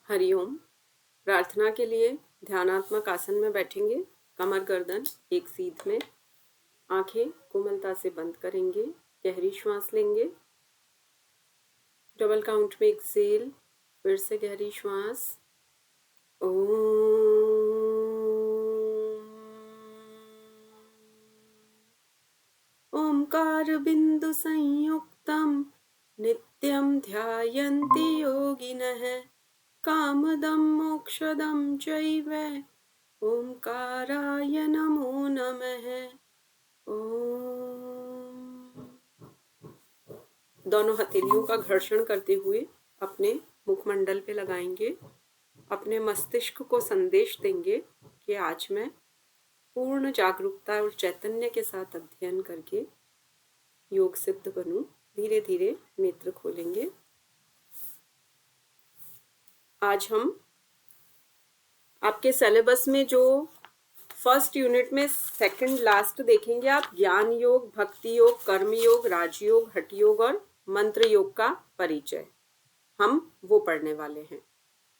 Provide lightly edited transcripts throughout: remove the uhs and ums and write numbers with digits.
हरिओम। प्रार्थना के लिए ध्यानात्मक आसन में बैठेंगे। कमर गर्दन एक सीध में, आंखें कोमलता से बंद करेंगे। गहरी श्वास लेंगे। डबल काउंट में एक्सेल। फिर से गहरी श्वास। ओंकार बिंदु संयुक्तम नित्यं ध्यायन्ति योगिनः कामदं मोक्षदं चैव ओंकाराय नमो नमः। ओम। दोनों हथेलियों का घर्षण करते हुए अपने मुखमंडल पे लगाएंगे। अपने मस्तिष्क को संदेश देंगे कि आज मैं पूर्ण जागरूकता और चैतन्य के साथ अध्ययन करके योग सिद्ध बनूं। धीरे धीरे नेत्र खोलेंगे। आज हम आपके सिलेबस में जो फर्स्ट यूनिट में सेकंड लास्ट देखेंगे आप, ज्ञान योग, भक्ति योग, कर्म योग, राजयोग, हठ योग और मंत्र योग का परिचय, हम वो पढ़ने वाले हैं।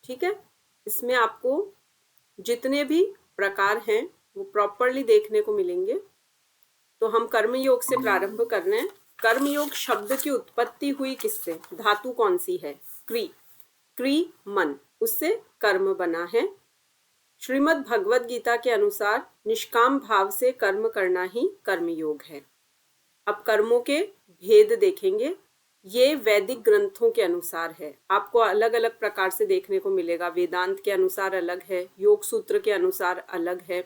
ठीक है। इसमें आपको जितने भी प्रकार हैं वो प्रॉपरली देखने को मिलेंगे। तो हम कर्म योग से प्रारंभ कर रहे हैं। कर्म योग शब्द की उत्पत्ति हुई किससे? धातु कौन सी है? क्री। क्री मन, उससे कर्म बना है। श्रीमद् भगवद गीता के अनुसार निष्काम भाव से कर्म करना ही कर्म योग है। अब कर्मों के भेद देखेंगे। ये वैदिक ग्रंथों के अनुसार है। आपको अलग अलग प्रकार से देखने को मिलेगा। वेदांत के अनुसार अलग है, योग सूत्र के अनुसार अलग है।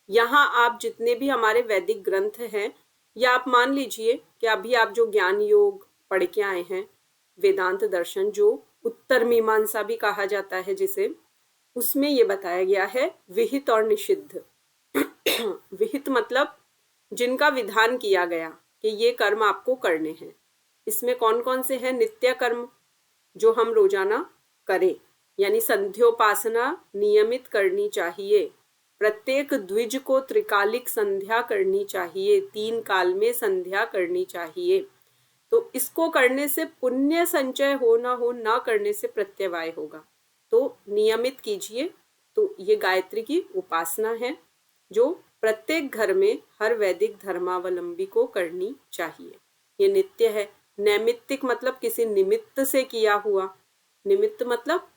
यहाँ आप जितने भी हमारे वैदिक ग्रंथ हैं, या आप मान लीजिए कि अभी आप जो ज्ञान योग पढ़ के आए हैं, वेदांत दर्शन जो उत्तर मीमांसा भी कहा जाता है जिसे, उसमें ये बताया गया है विहित और निषिद्ध। विहित मतलब जिनका विधान किया गया कि ये कर्म आपको करने हैं। इसमें कौन कौन से हैं? नित्य कर्म जो हम रोजाना करें, यानी संध्योपासना नियमित करनी चाहिए। प्रत्येक द्विज को त्रिकालिक संध्या करनी चाहिए, 3 काल में संध्या करनी चाहिए। तो इसको करने से पुण्य संचय हो ना करने से प्रत्यवाय होगा। तो नियमित कीजिए। तो ये गायत्री की उपासना है जो प्रत्येक घर में हर वैदिक धर्मावलंबी को करनी चाहिए। ये नित्य है। नैमित्तिक मतलब किसी निमित्त से किया हुआ। निमित्त मतलब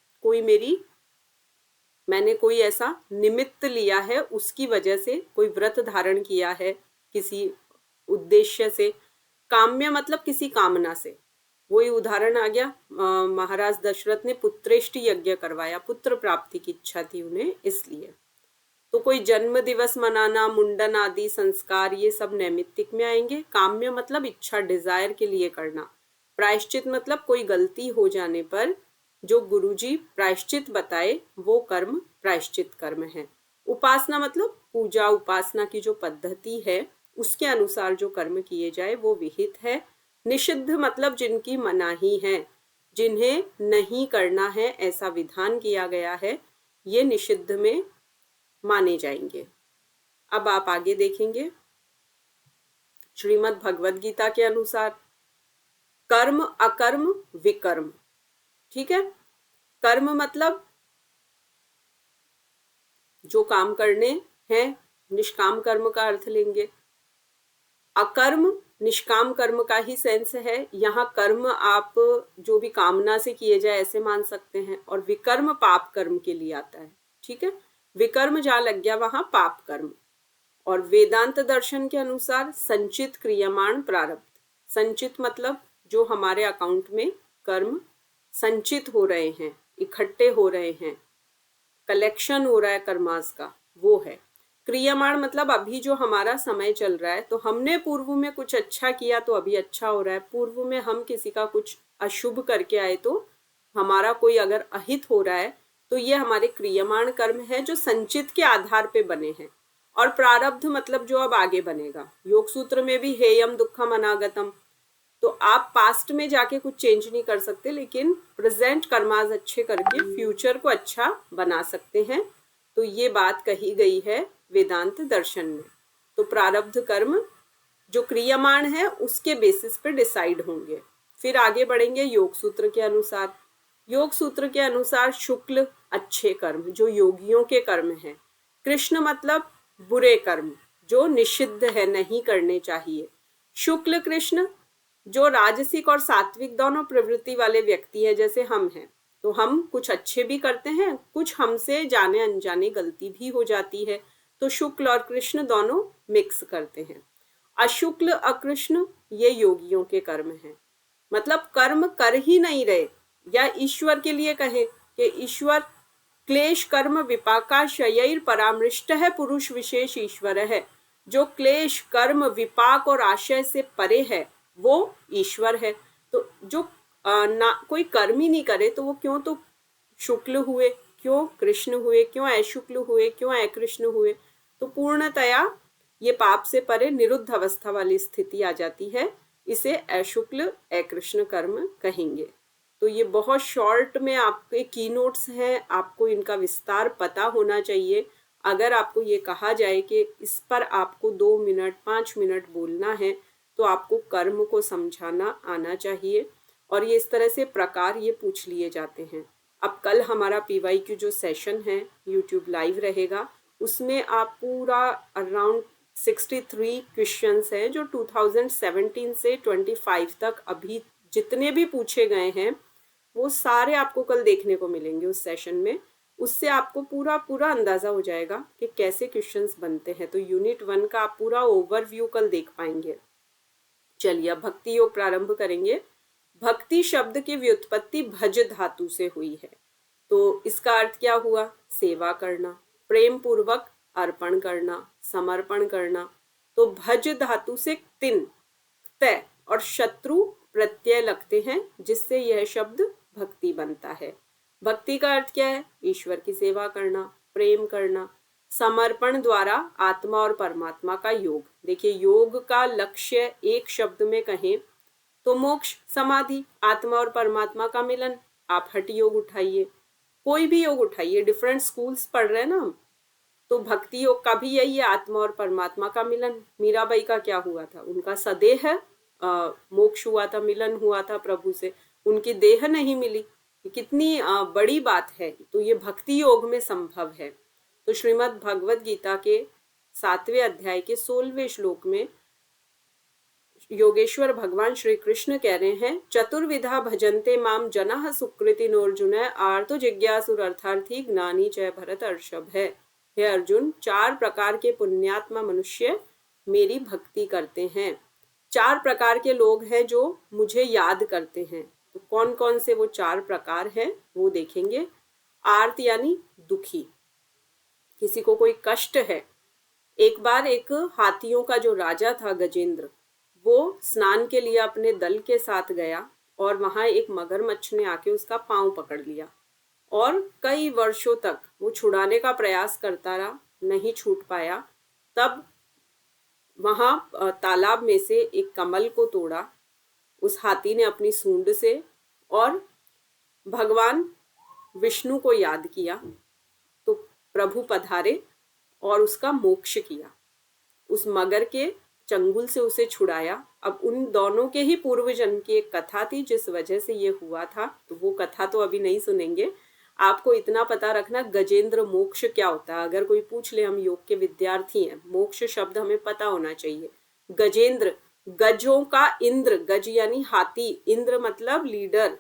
मैंने कोई ऐसा निमित्त लिया है, उसकी वजह से कोई व्रत धारण किया है किसी उद्देश्य से। काम्य मतलब किसी कामना से। वही उदाहरण आ गया, महाराज दशरथ ने पुत्रेष्टि यज्ञ करवाया, पुत्र प्राप्ति की इच्छा थी उन्हें, इसलिए। तो कोई जन्म दिवस मनाना, मुंडन आदि संस्कार, ये सब नैमित्तिक में आएंगे। काम्य मतलब इच्छा, डिजायर के लिए करना। प्रायश्चित मतलब कोई गलती हो जाने पर जो गुरुजी प्रायश्चित बताए वो कर्म प्रायश्चित कर्म है। उपासना मतलब पूजा उपासना की जो पद्धति है उसके अनुसार जो कर्म किए जाए वो विहित है। निषिद्ध मतलब जिनकी मनाही है, जिन्हें नहीं करना है, ऐसा विधान किया गया है, ये निषिद्ध में माने जाएंगे। अब आप आगे देखेंगे। श्रीमद् भगवद गीता के अनुसार कर्म अकर्म विकर्म। ठीक है। कर्म मतलब जो काम करने हैं, निष्काम कर्म का अर्थ लेंगे। अकर्म निष्काम कर्म का ही सेंस है। यहाँ कर्म आप जो भी कामना से किए जाए ऐसे मान सकते हैं, और विकर्म पाप कर्म के लिए आता है। ठीक है। विकर्म जहाँ लग गया वहां पाप कर्म। और वेदांत दर्शन के अनुसार संचित क्रियमाण प्रारब्ध। संचित मतलब जो हमारे अकाउंट में कर्म संचित हो रहे हैं, इकट्ठे हो रहे हैं, कलेक्शन हो रहा है कर्मास का, वो है। क्रियमाण मतलब अभी जो हमारा समय चल रहा है। तो हमने पूर्व में कुछ अच्छा किया तो अभी अच्छा हो रहा है। पूर्व में हम किसी का कुछ अशुभ करके आए तो हमारा कोई अगर अहित हो रहा है तो ये हमारे क्रियमाण कर्म है जो संचित के आधार पे बने हैं। और प्रारब्ध मतलब जो अब आगे बनेगा। योग सूत्र में भी हेयम दुखम अनागतम। तो आप पास्ट में जाके कुछ चेंज नहीं कर सकते, लेकिन प्रेजेंट कर्माज अच्छे करके फ्यूचर को अच्छा बना सकते हैं। तो ये बात कही गई है वेदांत दर्शन में। तो प्रारब्ध कर्म जो क्रियमाण है उसके बेसिस पे डिसाइड होंगे। फिर आगे बढ़ेंगे योग सूत्र के अनुसार। योग सूत्र के अनुसार शुक्ल अच्छे कर्म जो योगियों के कर्म हैं, कृष्ण मतलब बुरे कर्म जो निषिद्ध है, नहीं करने चाहिए। शुक्ल कृष्ण जो राजसिक और सात्विक दोनों प्रवृत्ति वाले व्यक्ति है, जैसे हम हैं, तो हम कुछ अच्छे भी करते हैं, कुछ हमसे जाने अनजाने गलती भी हो जाती है, तो शुक्ल और कृष्ण दोनों मिक्स करते हैं। अशुक्ल अकृष्ण ये योगियों के कर्म हैं, मतलब कर्म कर ही नहीं रहे, या ईश्वर के लिए कहें कि ईश्वर क्लेश कर्म विपाकाशयैर परामृष्ट है, पुरुष विशेष ईश्वर है। जो क्लेश कर्म विपाक और आशय से परे है वो ईश्वर है। तो जो ना कोई कर्म ही नहीं करे तो वो क्यों तो शुक्ल हुए, क्यों कृष्ण हुए, क्यों अशुक्ल हुए, क्यों अकृष्ण हुए। तो पूर्णतया ये पाप से परे निरुद्ध अवस्था वाली स्थिति आ जाती है, इसे अशुक्ल अकृष्ण कर्म कहेंगे। तो ये बहुत शॉर्ट में आपके की नोट्स हैं, आपको इनका विस्तार पता होना चाहिए। अगर आपको ये कहा जाए कि इस पर आपको 2 मिनट 5 मिनट बोलना है तो आपको कर्म को समझाना आना चाहिए, और ये इस तरह से प्रकार ये पूछ लिए जाते हैं। अब कल हमारा PYQ जो सेशन है YouTube लाइव रहेगा, उसमें आप पूरा अराउंड 63 क्वेश्चंस हैं जो 2017 से 25 तक अभी जितने भी पूछे गए हैं वो सारे आपको कल देखने को मिलेंगे उस सेशन में। उससे आपको पूरा पूरा अंदाजा हो जाएगा कि कैसे क्वेश्चंस बनते हैं। तो यूनिट 1 का आप पूरा ओवरव्यू कल देख पाएंगे। चलिए अब भक्ति योग प्रारंभ करेंगे। भक्ति शब्द की व्युत्पत्ति भज धातु से हुई है। तो इसका अर्थ क्या हुआ? सेवा करना, प्रेम पूर्वक अर्पण करना, समर्पण करना। तो भज धातु से तिन, तय और शत्रु प्रत्यय लगते हैं, जिससे यह शब्द भक्ति बनता है। भक्ति का अर्थ क्या है? ईश्वर की सेवा करना, प्रेम करना, समर्पण द्वारा आत्मा और परमात्मा का योग। देखिए योग का लक्ष्य एक शब्द में कहें तो मोक्ष, समाधि, आत्मा और परमात्मा का मिलन। आप हठ योग उठाइए, कोई भी योग उठाइए, डिफरेंट स्कूल्स पढ़ रहे हैं ना हम, तो भक्ति योग का भी यही है, आत्मा और परमात्मा का मिलन। मीराबाई का क्या हुआ था? उनका सदेह मोक्ष हुआ था, मिलन हुआ था प्रभु से, उनकी देह नहीं मिली। कितनी बड़ी बात है। तो ये भक्ति योग में संभव है। तो श्रीमद् भगवद गीता के 7वें अध्याय के 16वें श्लोक में योगेश्वर भगवान श्री कृष्ण कह रहे हैं, चतुर्विधा भजन्ते माम जनाः सुकृतिनोर्जुन आर्तो जिज्ञासुरर्थार्थी ज्ञानी च भरत अर्षभ है। हे अर्जुन, 4 प्रकार के पुण्यात्मा मनुष्य मेरी भक्ति करते हैं। 4 प्रकार के लोग हैं जो मुझे याद करते हैं। तो कौन कौन से वो 4 प्रकार हैं वो देखेंगे। आर्त यानी दुखी, किसी को कोई कष्ट है। एक बार एक हाथियों का जो राजा था गजेंद्र, वो स्नान के लिए अपने दल के साथ गया और वहां एक मगरमच्छ ने आके उसका पांव पकड़ लिया और कई वर्षों तक वो छुड़ाने का प्रयास करता रहा, नहीं छूट पाया। तब वहां तालाब में से एक कमल को तोड़ा उस हाथी ने अपनी सूंड से, और भगवान विष्णु को याद किया तो प्रभु पधारे और उसका मोक्ष किया। उस मगर के चंगुल से उसे छुड़ाया। अब उन दोनों के ही पूर्व जन्म की एक कथा थी जिस वजह से ये हुआ था, तो वो कथा तो अभी नहीं सुनेंगे। आपको इतना पता रखना गजेंद्र मोक्ष क्या होता है। अगर कोई पूछ ले, हम योग के विद्यार्थी हैं, मोक्ष शब्द हमें पता होना चाहिए। गजेंद्र, गजों का इंद्र, गज यानी हाथी, इंद्र मतलब लीडर,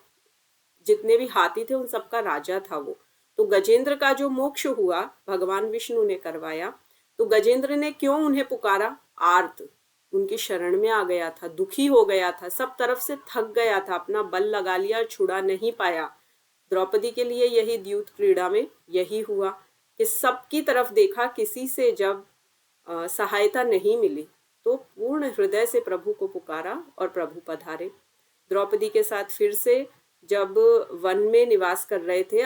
जितने भी हाथी थे उन सबका राजा था वो। तो गजेंद्र का जो मोक्ष हुआ भगवान विष्णु ने करवाया। तो गजेंद्र ने क्यों उन्हें पुकारा? आर्त, उनकी शरण में आ गया था, दुखी हो गया था, सब तरफ से थक गया था, अपना बल लगा लिया, छुड़ा नहीं पाया। द्रौपदी के लिए यही द्यूत क्रीड़ा में यही हुआ कि सबकी तरफ देखा, किसी से जब सहायता नहीं मिली तो पूर्ण हृदय से प्रभु को पुकारा और प्रभु पधारे। द्रौपदी के साथ फिर से जब वन में निवास कर रहे थे,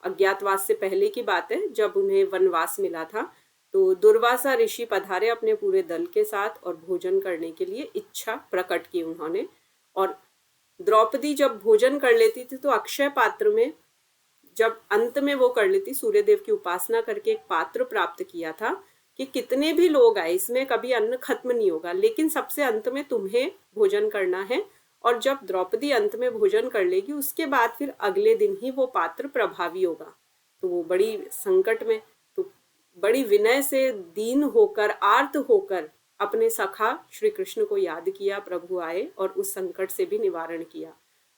अज्ञातवास से पहले की बात है, जब उन्हें वनवास मिला था, तो दुर्वासा ऋषि पधारे अपने पूरे दल के साथ और भोजन करने के लिए इच्छा प्रकट की उन्होंने। और द्रौपदी जब भोजन कर लेती थी तो अक्षय पात्र में, जब अंत में वो कर लेती, सूर्यदेव की उपासना करके एक पात्र प्राप्त किया था कि कितने भी लोग आए इसमें कभी अन्न खत्म नहीं होगा, लेकिन सबसे अंत में तुम्हें भोजन करना है। और जब द्रौपदी अंत में भोजन कर लेगी उसके बाद फिर अगले दिन ही वो पात्र प्रभावी होगा। तो वो बड़ी संकट में, तो बड़ी विनय से दीन होकर आर्त होकर अपने सखा श्री कृष्ण को याद किया, प्रभु आए और उस संकट से भी निवारण किया।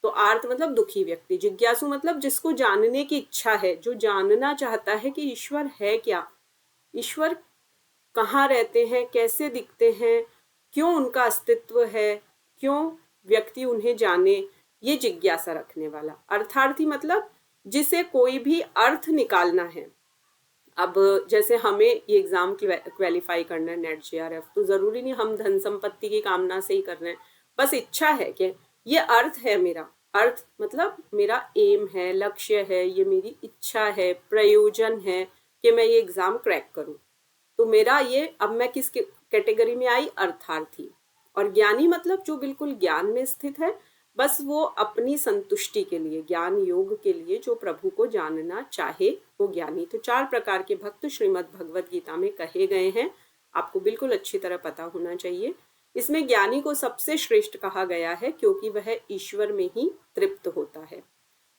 तो आर्त मतलब दुखी व्यक्ति, जिज्ञासु मतलब जिसको जानने की इच्छा है, जो जानना चाहता है कि ईश्वर है क्या, ईश्वर कहाँ रहते हैं, कैसे दिखते हैं, क्यों उनका अस्तित्व है, क्यों व्यक्ति उन्हें जाने, ये जिज्ञासा रखने वाला। अर्थार्थी मतलब जिसे कोई भी अर्थ निकालना है। अब जैसे हमें ये एग्जाम क्वेलिफाई करना है, नेट जेआरएफ, तो जरूरी नहीं हम धन संपत्ति की कामना से ही कर रहे हैं, बस इच्छा है कि ये अर्थ है मेरा, अर्थ मतलब मेरा एम है, लक्ष्य है, ये मेरी इच्छा है, प्रयोजन है कि मैं ये एग्जाम क्रैक करूं। तो मेरा ये, अब मैं किस कैटेगरी में आई, अर्थार्थी। और ज्ञानी मतलब जो बिल्कुल ज्ञान में स्थित है, बस वो अपनी संतुष्टि के लिए, ज्ञान योग के लिए जो प्रभु को जानना चाहे वो ज्ञानी। तो 4 प्रकार के भक्त श्रीमद् भगवत गीता में कहे गए हैं, आपको बिल्कुल अच्छी तरह पता होना चाहिए। इसमें ज्ञानी को सबसे श्रेष्ठ कहा गया है क्योंकि वह ईश्वर में ही तृप्त होता है।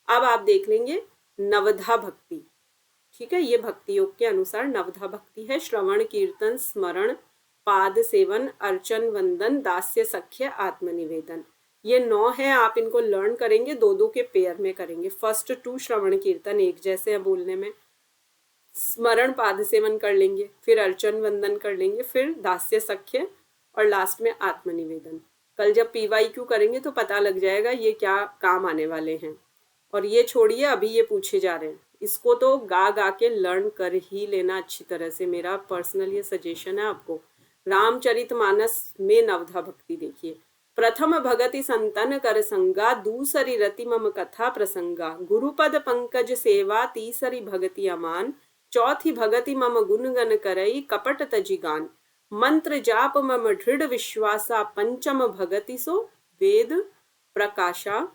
अब आप देख लेंगे नवधा भक्ति, ठीक है, ये भक्ति योग के अनुसार नवधा भक्ति है। श्रवण कीर्तन स्मरण पाद सेवन अर्चन वंदन दास्य सख्य आत्मनिवेदन, ये 9 है। आप इनको लर्न करेंगे, 2-2 के पेयर में करेंगे। फर्स्ट 2 श्रवण कीर्तन एक जैसे हैं बोलने में, स्मरण पाद सेवन कर लेंगे, फिर अर्चन वंदन कर लेंगे, फिर दास्य सख्य और लास्ट में आत्मनिवेदन। कल जब PYQ करेंगे तो पता लग जाएगा ये क्या काम आने वाले हैं। और ये छोड़िए, अभी ये पूछे जा रहे हैं, इसको तो गा गा के लर्न कर ही लेना अच्छी तरह से, मेरा पर्सनल ये सजेशन है आपको। रामचरितमानस में नवधा भक्ति देखिए, प्रथम भगति संतन कर संगा, दूसरी रति मम कथा प्रसंगा, गुरुपद पंकज सेवा, तीसरी भगति अमान, चौथी भगति मम गुणगन करई, कपट तजी गान, मंत्र जाप मम दृढ़ विश्वासा, पंचम भगति सो वेद प्रकाशा,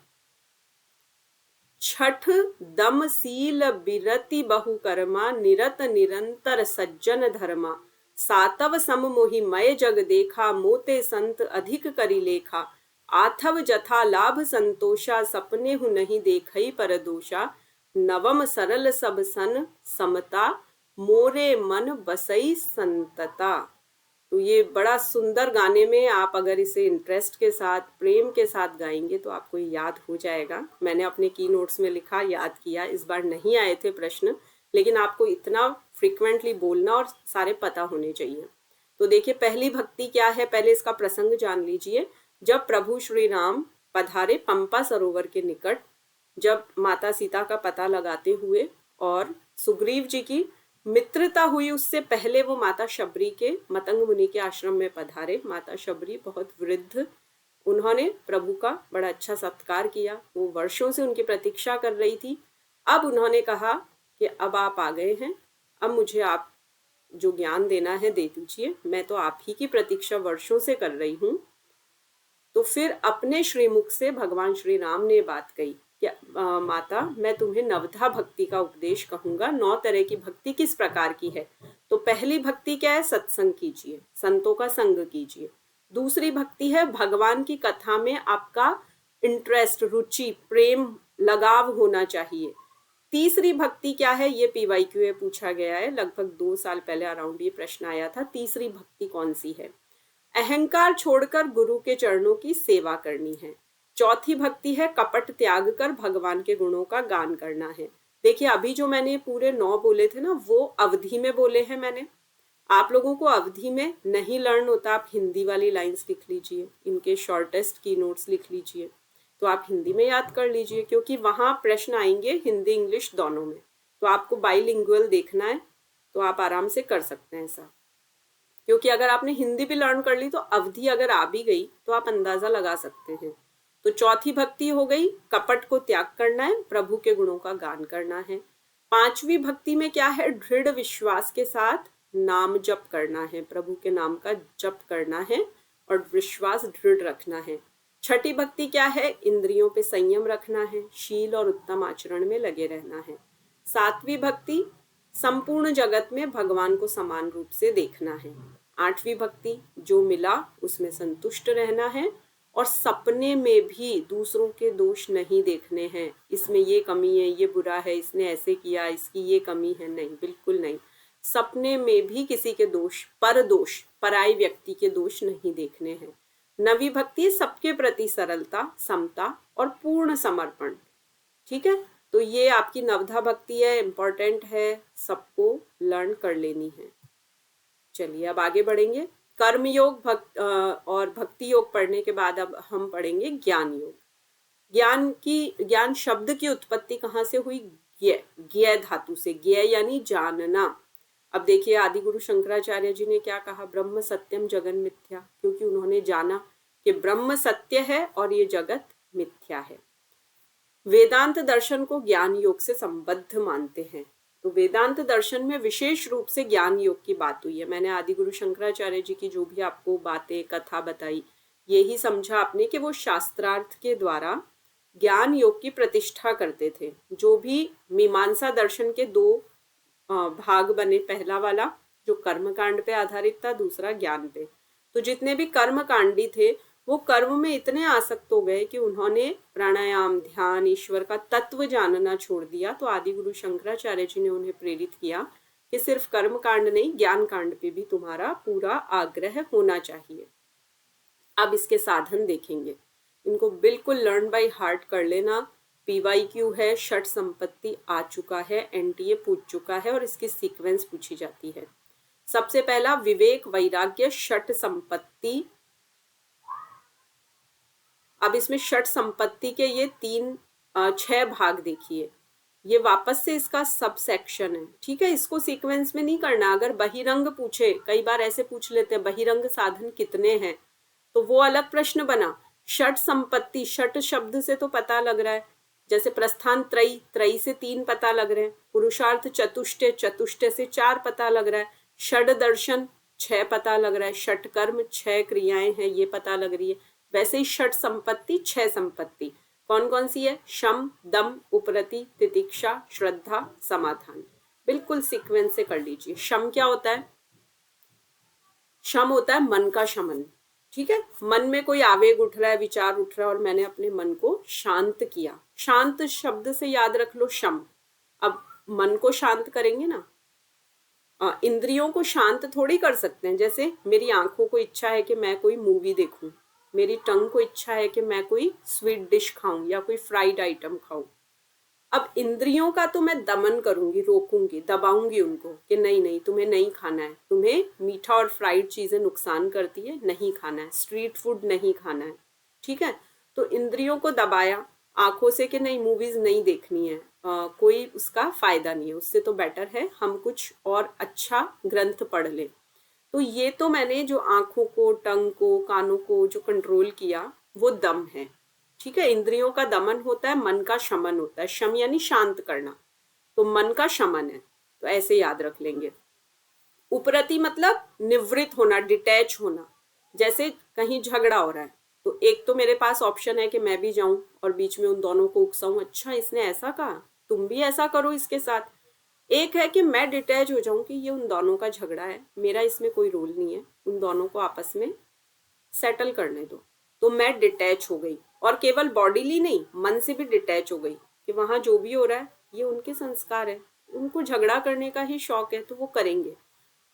छठ दम सील बिरति बहुकर्मा, निरत निरंतर सज्जन धर्मा, सातव सम मोहि मय जग देखा, मोते संत अधिक करी लेखा, आथव जथा लाभ संतोषा, सपने हु नहीं देखई पर दोषा, नवम सरल सब सन समता, मोरे मन बसई संतता। तो ये बड़ा सुंदर गाने में आप अगर इसे इंटरेस्ट के साथ, प्रेम के साथ गाएंगे तो आपको याद हो जाएगा। मैंने अपने की नोट्स में लिखा, याद किया, इस बार नहीं आए थे प्रश्न, लेकिन आपको इतना फ्रिक्वेंटली बोलना और सारे पता होने चाहिए। तो देखिए पहली भक्ति क्या है, पहले इसका प्रसंग जान लीजिए। जब प्रभु श्री राम पधारे पंपा सरोवर के निकट, जब माता सीता का पता लगाते हुए और सुग्रीव जी की मित्रता हुई, उससे पहले वो माता शबरी के मतंग मुनि के आश्रम में पधारे। माता शबरी बहुत वृद्ध, उन्होंने प्रभु का बड़ा अच्छा सत्कार किया, वो वर्षों से उनकी प्रतीक्षा कर रही थी। अब उन्होंने कहा कि अब आप आ गए हैं, अब मुझे आप जो ज्ञान देना है दे दीजिए, मैं तो आप ही की प्रतीक्षा वर्षों से कर रही हूँ। तो फिर अपने श्रीमुख से भगवान श्री राम ने बात कही कि माता, मैं तुम्हें नवधा भक्ति का उपदेश कहूंगा। 9 तरह की भक्ति किस प्रकार की है। तो पहली भक्ति क्या है, सत्संग कीजिए, संतों का संग कीजिए। दूसरी भक्ति है भगवान की कथा में आपका इंटरेस्ट, रुचि, प्रेम, लगाव होना चाहिए। तीसरी भक्ति क्या है, ये PYQ में पूछा गया है, लगभग 2 साल पहले अराउंड ये प्रश्न आया था। तीसरी भक्ति कौन सी है, अहंकार छोड़कर गुरु के चरणों की सेवा करनी है। चौथी भक्ति है कपट त्याग कर भगवान के गुणों का गान करना है। देखिए अभी जो मैंने पूरे 9 बोले थे ना, वो अवधि में बोले हैं मैंने। आप लोगों को अवधि में नहीं लर्न होता, आप हिंदी वाली लाइंस लिख लीजिए, इनके शॉर्टेस्ट की नोट्स लिख लीजिए, तो आप हिंदी में याद कर लीजिए, क्योंकि वहां प्रश्न आएंगे हिंदी इंग्लिश दोनों में। तो आपको बाइलिंगुअल देखना है तो आप आराम से कर सकते हैं ऐसा, क्योंकि अगर आपने हिंदी भी लर्न कर ली तो अवधि अगर आ भी गई तो आप अंदाजा लगा सकते हैं। तो चौथी भक्ति हो गई, कपट को त्याग करना है, प्रभु के गुणों का गान करना है। पांचवी भक्ति में क्या है, दृढ़ विश्वास के साथ नाम जप करना है, प्रभु के नाम का जप करना है और विश्वास दृढ़ रखना है। छठी भक्ति क्या है, इंद्रियों पे संयम रखना है, शील और उत्तम आचरण में लगे रहना है। सातवीं भक्ति, संपूर्ण जगत में भगवान को समान रूप से देखना है। आठवीं भक्ति, जो मिला उसमें संतुष्ट रहना है। और सपने में भी दूसरों के दोष नहीं देखने हैं, इसमें ये कमी है, ये बुरा है, इसने ऐसे किया, इसकी ये कमी है, नहीं, बिल्कुल नहीं। सपने में भी किसी के दोष, पर दोष, पराई व्यक्ति के दोष नहीं देखने हैं। नवी भक्ति सबके प्रति सरलता, समता और पूर्ण समर्पण। ठीक है, तो ये आपकी नवधा भक्ति है, इम्पोर्टेंट है, सबको लर्न कर लेनी है। चलिए अब आगे बढ़ेंगे। कर्म योग और भक्ति योग पढ़ने के बाद अब हम पढ़ेंगे ज्ञान योग। ज्ञान शब्द की उत्पत्ति कहाँ से हुई? ज्ञ धातु से। ज्ञ यानी जानना। अब देखिए आदि गुरु शंकराचार्य जी ने क्या कहा, ब्रह्म सत्यम जगन मिथ्या, क्योंकि उन्होंने जाना कि ब्रह्म सत्य है और ये जगत मिथ्या है। वेदांत दर्शन को ज्ञान योग से संबद्ध मानते हैं, तो वेदांत दर्शन में विशेष रूप से ज्ञान योग की बात हुई है। मैंने आदि गुरु शंकराचार्य जी की जो भी आपको बातें, कथा बताई, यही समझा आपने कि वो शास्त्रार्थ के द्वारा ज्ञान योग की प्रतिष्ठा करते थे। जो भी मीमांसा दर्शन के दो भाग बने, पहला वाला जो कर्म कांड पे आधारित था, दूसरा ज्ञान पे। तो जितने भी कर्म कांडी थे वो कर्म में इतने आसक्त हो गए कि उन्होंने प्राणायाम, ध्यान, ईश्वर का तत्व जानना छोड़ दिया। तो आदि गुरु शंकराचार्य जी ने उन्हें प्रेरित किया कि सिर्फ कर्म कांड नहीं, ज्ञान कांड पे भी तुम्हारा पूरा आग्रह होना चाहिए। अब इसके साधन देखेंगे, इनको बिल्कुल लर्न बाय हार्ट कर लेना। PYQ है, षट संपत्ति आ चुका है, NTA पूछ चुका है और इसकी सीक्वेंस पूछी जाती है। सबसे पहला विवेक वैराग्य षट संपत्ति। अब इसमें षट संपत्ति के ये 6 भाग देखिए, ये वापस से इसका सब सेक्शन है। ठीक है, इसको सीक्वेंस में नहीं करना। अगर बहिरंग पूछे, कई बार ऐसे पूछ लेते हैं बहिरंग साधन कितने हैं, तो वो अलग प्रश्न बना। षट संपत्ति, षट शब्द से तो पता लग रहा है, जैसे प्रस्थान त्रयी, त्रयी से 3 पता लग रहे हैं। पुरुषार्थ चतुष्टय, चतुष्टय से 4 पता लग रहा है। षड दर्शन 6 पता लग रहा है। षट कर्म 6 क्रियाएं हैं, ये पता लग रही है। वैसे ही षट संपत्ति 6 संपत्ति कौन कौन सी है? शम, दम, उपरति, तितिक्षा, श्रद्धा, समाधान। बिल्कुल सीक्वेंस से कर लीजिए। शम क्या होता है? शम होता है मन का शमन। ठीक है, मन में कोई आवेग उठ रहा है, विचार उठ रहा है और मैंने अपने मन को शांत किया। शांत शब्द से याद रख लो शम। अब मन को शांत करेंगे ना, इंद्रियों को शांत थोड़ी कर सकते हैं। जैसे मेरी आंखों को इच्छा है कि मैं कोई मूवी देखूं, मेरी टंग को इच्छा है कि मैं कोई स्वीट डिश खाऊं या कोई फ्राइड आइटम खाऊं। अब इंद्रियों का तो मैं दमन करूंगी, रोकूंगी, दबाऊंगी उनको कि नहीं नहीं तुम्हें नहीं खाना है, तुम्हें मीठा और फ्राइड चीजें नुकसान करती है, नहीं खाना है, स्ट्रीट फूड नहीं खाना है। ठीक है, तो इंद्रियों को दबाया, आंखों से कि नहीं मूवीज नहीं देखनी है, कोई उसका फायदा नहीं है, उससे तो बेटर है हम कुछ और अच्छा ग्रंथ पढ़ लें। तो ये तो मैंने जो आंखों को, टंग को, कानों को जो कंट्रोल किया वो दम है। ठीक है, इंद्रियों का दमन होता है, मन का शमन होता है। शम यानी शांत करना, तो मन का शमन है, तो ऐसे याद रख लेंगे। उपरति मतलब निवृत्त होना, डिटैच होना। जैसे कहीं झगड़ा हो रहा है तो एक तो मेरे पास ऑप्शन है कि मैं भी जाऊं और बीच में उन दोनों को उकसाऊं, अच्छा इसने ऐसा कहा, तुम भी ऐसा करो इसके साथ। एक है कि मैं डिटैच हो जाऊं कि ये उन दोनों का झगड़ा है, मेरा इसमें कोई रोल नहीं है, उन दोनों को आपस में सेटल करने दो। तो मैं डिटैच हो गई, और केवल बॉडीली नहीं, मन से भी डिटैच हो गई कि वहां जो भी हो रहा है ये उनके संस्कार है, उनको झगड़ा करने का ही शौक है तो वो करेंगे,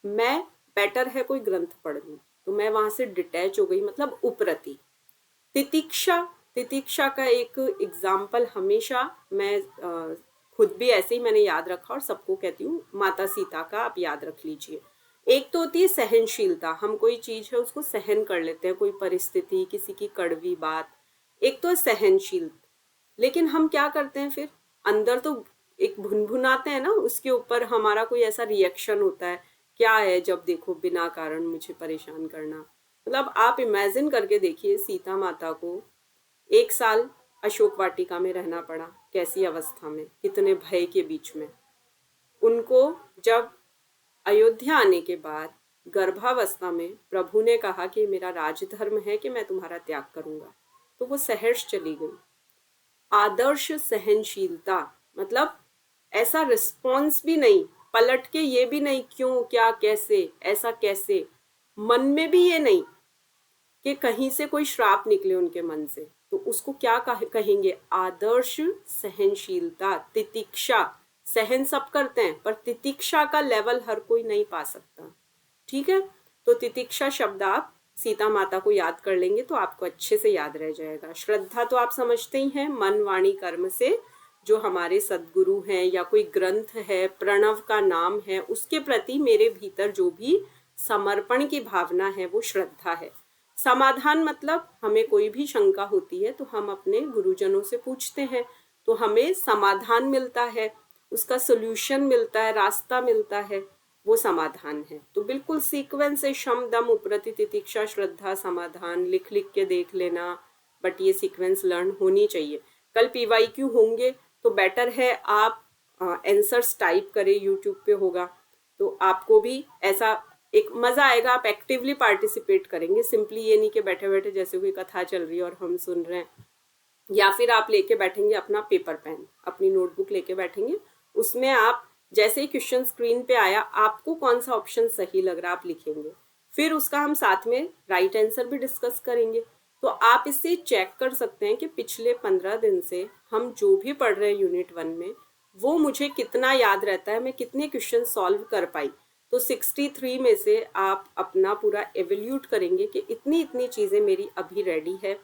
मैं बेटर है कोई ग्रंथ पढ़ लूं। तो मैं वहां से डिटैच हो गई, मतलब उपरति। तितिक्षा, तितिक्षा का एक एग्जाम्पल हमेशा मैं खुद भी ऐसे ही मैंने याद रखा और सबको कहती हूँ, माता सीता का आप याद रख लीजिए। एक तो होती है सहनशीलता, हम कोई चीज है उसको सहन कर लेते हैं, कोई परिस्थिति, किसी की कड़वी बात, एक तो है सहनशील। लेकिन हम क्या करते हैं फिर, अंदर तो एक भुनभुनाते हैं ना, उसके ऊपर हमारा कोई ऐसा रिएक्शन होता है, क्या है जब देखो बिना कारण मुझे परेशान करना। मतलब आप इमेजिन करके देखिए, सीता माता को 1 साल अशोक वाटिका में रहना पड़ा, कैसी अवस्था में, कितने भय के बीच में। उनको जब अयोध्या आने के बाद गर्भावस्था में प्रभु ने कहा कि मेरा राजधर्म है कि मैं तुम्हारा त्याग करूंगा, तो वो सहर्ष चली गई। आदर्श सहनशीलता मतलब ऐसा रिस्पॉन्स भी नहीं, पलट के ये भी नहीं क्यों, क्या, कैसे, ऐसा कैसे, मन में भी ये नहीं, कि कहीं से कोई श्राप निकले उनके मन से, तो उसको क्या कहेंगे? आदर्श सहनशीलता, तितिक्षा। सहन सब करते हैं पर तितिक्षा का लेवल हर कोई नहीं पा सकता। ठीक है, तो तितिक्षा शब्द आप सीता माता को याद कर लेंगे तो आपको अच्छे से याद रह जाएगा। श्रद्धा तो आप समझते ही हैं, मन वाणी कर्म से जो हमारे सद्गुरु हैं या कोई ग्रंथ है, प्रणव का नाम है, उसके प्रति मेरे भीतर जो भी समर्पण की भावना है वो श्रद्धा है। समाधान मतलब हमें कोई भी शंका होती है तो हम अपने गुरुजनों से पूछते हैं, तो हमें समाधान मिलता है, उसका सोल्यूशन मिलता है, रास्ता मिलता है, वो समाधान है। तो बिल्कुल सीक्वेंस से शम दम उपरति तितिक्षा श्रद्धा समाधान लिख लिख के देख लेना, बट ये सीक्वेंस लर्न होनी चाहिए। कल पीवाईक्यू होंगे तो बेटर है आप आंसर्स टाइप करें, यूट्यूब पे होगा तो आपको भी ऐसा एक मजा आएगा, आप एक्टिवली पार्टिसिपेट करेंगे। सिंपली ये नहीं कि बैठे बैठे जैसे कोई कथा चल रही है और हम सुन रहे हैं, या फिर आप लेके बैठेंगे अपना पेपर पेन, अपनी नोटबुक लेके बैठेंगे, उसमें आप जैसे ही क्वेश्चन स्क्रीन पे आया आपको कौन सा ऑप्शन सही लग रहा है आप लिखेंगे, फिर उसका हम साथ में राइट आंसर भी डिस्कस करेंगे। तो आप इससे चेक कर सकते हैं कि पिछले 15 दिन से हम जो भी पढ़ रहे हैं यूनिट 1 में वो मुझे कितना याद रहता है, मैं कितने क्वेश्चन सॉल्व कर पाई। तो 63 में से आप अपना पूरा एवेल्यूट करेंगे कि इतनी इतनी चीज़ें मेरी अभी रेडी है।